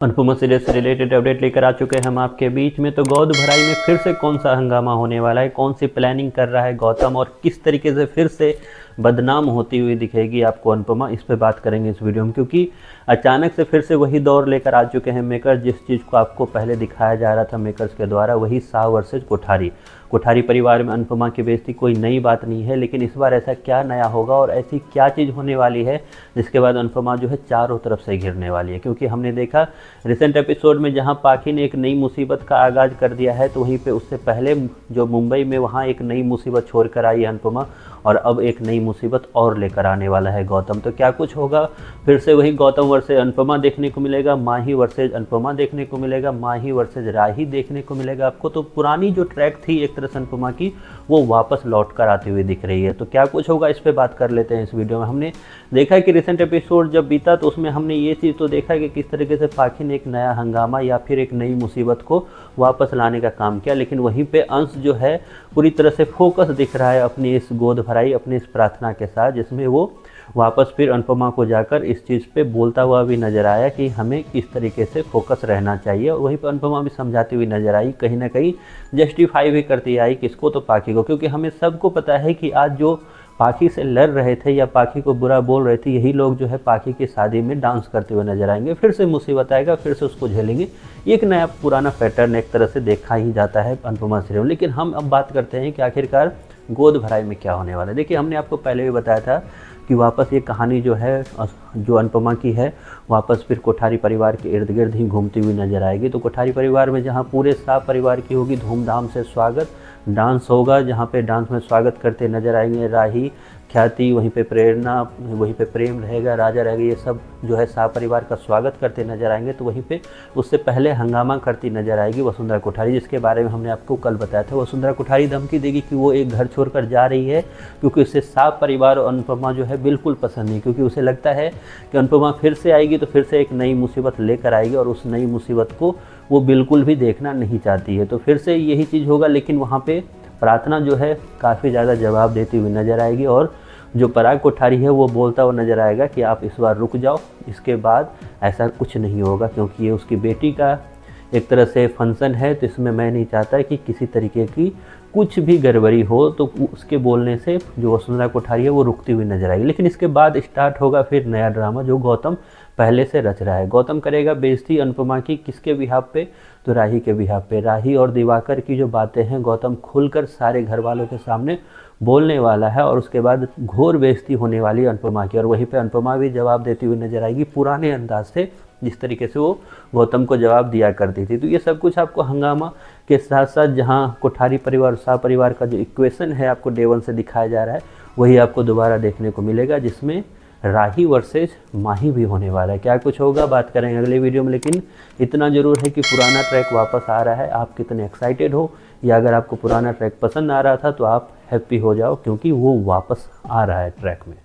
Anupama series से related update लेकर आ चुके हैं हम आपके बीच में। तो गोद भराई में फिर से कौन सा हंगामा होने वाला है, कौन सी प्लानिंग कर रहा है गौतम और किस तरीके से फिर से बदनाम होती हुई दिखेगी आपको अनुपमा, इस पे बात करेंगे इस वीडियो में। क्योंकि अचानक से फिर से वही दौर लेकर आ चुके हैं मेकर्स, जिस चीज़ को आपको पहले दिखाया जा रहा था मेकर्स के द्वारा, वही शाह वर्सेज कोठारी। कोठारी परिवार में अनुपमा की बेइज्जती कोई नई बात नहीं है, लेकिन इस बार ऐसा क्या नया होगा और ऐसी क्या चीज़ होने वाली है जिसके बाद अनुपमा जो है चारों तरफ से घिरने वाली है। क्योंकि हमने देखा रिसेंट एपिसोड में जहां पाखी ने एक नई मुसीबत का आगाज़ कर दिया है, तो वहीं पे उससे पहले जो मुंबई में वहां एक नई मुसीबत छोड़ कर आई है अनुपमा, और अब एक नई मुसीबत और लेकर आने वाला है गौतम। तो क्या कुछ होगा, फिर से वही गौतम वर्सेज अनुपमा देखने को मिलेगा, माही वर्सेज अनुपमा देखने को मिलेगा, माही वर्सेज राही देखने को मिलेगा आपको। तो पुरानी जो ट्रैक थी एक तरह से अनुपमा की, वो वापस लौट कर आती हुई दिख रही है। तो क्या कुछ होगा, इस पर बात कर लेते हैं इस वीडियो में। हमने देखा है कि रिसेंट एपिसोड जब बीता तो उसमें हमने ये चीज़ तो देखा है कि किस तरीके से पाखी ने एक नया हंगामा या फिर एक नई मुसीबत को वापस लाने का काम किया, लेकिन वहीं पे अंश जो है पूरी तरह से फोकस दिख रहा है अपनी इस गोद भराई, अपनी इस प्रार्थना के साथ, जिसमें वो वापस फिर अनुपमा को जाकर इस चीज़ पे बोलता हुआ भी नजर आया कि हमें किस तरीके से फोकस रहना चाहिए। और वहीं पर अनुपमा भी समझाती हुई नजर आई, कहीं ना कहीं जस्टिफाई भी करती आई किसको, तो पाखी को। क्योंकि हमें सबको पता है कि आज जो पाखी से लड़ रहे थे या पाखी को बुरा बोल रहे थे, यही लोग जो है पाखी की शादी में डांस करते हुए नजर आएंगे। फिर से मुसीबत आएगा, फिर से उसको झेलेंगे। एक नया पुराना पैटर्न एक तरह से देखा ही जाता है अनुपमा सीरियल में। लेकिन हम अब बात करते हैं कि आखिरकार गोद भराई में क्या होने वाला है। देखिए, हमने आपको पहले भी बताया था कि वापस ये कहानी जो है जो अनुपमा की है, वापस फिर कोठारी परिवार के इर्द गिर्द ही घूमती हुई नजर आएगी। तो कोठारी परिवार में जहाँ पूरे शाह परिवार की होगी धूमधाम से स्वागत, डांस होगा, जहाँ पे डांस में स्वागत करते नजर आएंगे राही, ख्याति, वहीं पे प्रेरणा, वहीं पे प्रेम रहेगा, राजा रहेगा, ये सब जो है शाह परिवार का स्वागत करते नजर आएंगे। तो वहीं पे उससे पहले हंगामा करती नजर आएगी वसुंधरा कोठारी, जिसके बारे में हमने आपको कल बताया था। वसुंधरा कोठारी धमकी देगी कि वो एक घर छोड़कर जा रही है, क्योंकि उससे शाह परिवार और अनुपमा जो है बिल्कुल पसंद नहीं। क्योंकि उसे लगता है कि अनुपमा फिर से आएगी तो फिर से एक नई मुसीबत लेकर आएगी, और उस नई मुसीबत को वो बिल्कुल भी देखना नहीं चाहती है। तो फिर से यही चीज़ होगा, लेकिन वहाँ पे प्रार्थना जो है काफ़ी ज़्यादा जवाब देती हुई नज़र आएगी, और जो पराग कोठारी है वो बोलता हुआ नज़र आएगा कि आप इस बार रुक जाओ, इसके बाद ऐसा कुछ नहीं होगा, क्योंकि ये उसकी बेटी का एक तरह से फंक्शन है। तो इसमें मैं नहीं चाहता कि किसी तरीके की कुछ भी गड़बड़ी हो। तो उसके बोलने से जो वसुंधरा कोठारी है वो रुकती हुई नजर आएगी। लेकिन इसके बाद स्टार्ट होगा फिर नया ड्रामा जो गौतम पहले से रच रहा है। गौतम करेगा बेइज्जती अनुपमा की, किसके बिहाफ पे, तो राही के बिहाफ पे। राही और दिवाकर की जो बातें हैं गौतम खुलकर सारे घर वालों के सामने बोलने वाला है, और उसके बाद घोर बेइज्जती होने वाली है अनुपमा की। और वहीं पे अनुपमा भी जवाब देती हुई नजर आएगी पुराने अंदाज से, जिस तरीके से वो गौतम को जवाब दिया करती थी। तो ये सब कुछ आपको हंगामा के साथ साथ जहाँ कोठारी परिवार और शाह परिवार का जो इक्वेशन है आपको डे वन से दिखाया जा रहा है, वही आपको दोबारा देखने को मिलेगा, जिसमें राही वर्सेज माही भी होने वाला है। क्या कुछ होगा बात करेंगे अगले वीडियो में। लेकिन इतना ज़रूर है कि पुराना ट्रैक वापस आ रहा है। आप कितने एक्साइटेड हो, या अगर आपको पुराना ट्रैक पसंद आ रहा था तो आप हैप्पी हो जाओ, क्योंकि वो वापस आ रहा है ट्रैक में।